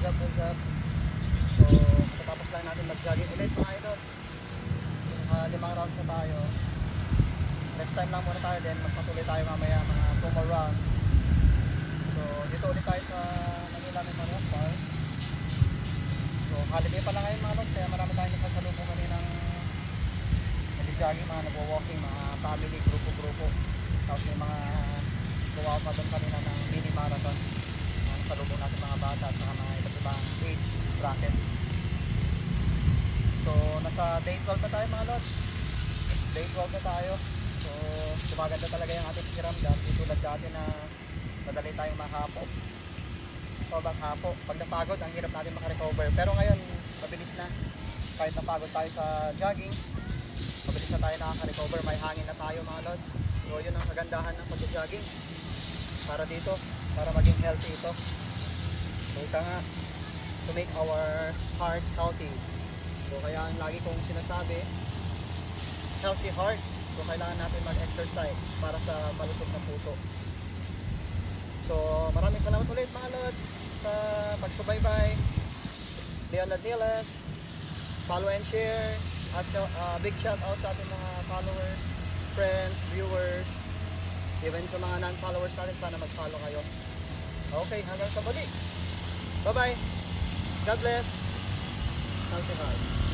what's up? So, katapos lang natin mag-jogging ulit mga idol. 5 rounds na tayo. Rest time lang muna tayo, then magpatuloy tayo mamaya mga 2 more rounds. So, dito ulit tayo sa Manila Memorial Park. So, holiday pa lang ngayon mga lods, kaya marami tayong nagsasalubong kaninang nag-jogging, mga nagwo-walking, mga family, grupo-grupo. Tapos may mga luwaw pa doon kanina ng mini marathon. Salubong natin mga bata at saka mga iba't ibang age bracket. So, nasa day 12 na tayo mga lods. Day 12 na tayo. So, gumaganda talaga yung ating pakiramdam. Di tulad dati na madali tayong mahapo. O bang hapo. Pag napagod, ang hirap natin makarecover. Pero ngayon, mabilis na. Kahit napagod tayo sa jogging, mabilis na tayo nakaka-recover. May hangin na tayo mga lods. So, yun ang kagandahan ng pag-jogging. Para dito, para maging healthy ito. So, ika nga, to make our heart healthy. So, kaya ang lagi kong sinasabi, healthy hearts. So, kailangan natin mag-exercise para sa malusog na puso. So, maraming salamat ulit mga lods sa pagsubaybay. Leon Ladilas, follow and share. At big shout out sa ating mga followers, friends, viewers, even sa mga non-followers natin, sana mag-follow kayo. Okay, hanggang sa muli. Bye-bye. God bless. Healthy heart.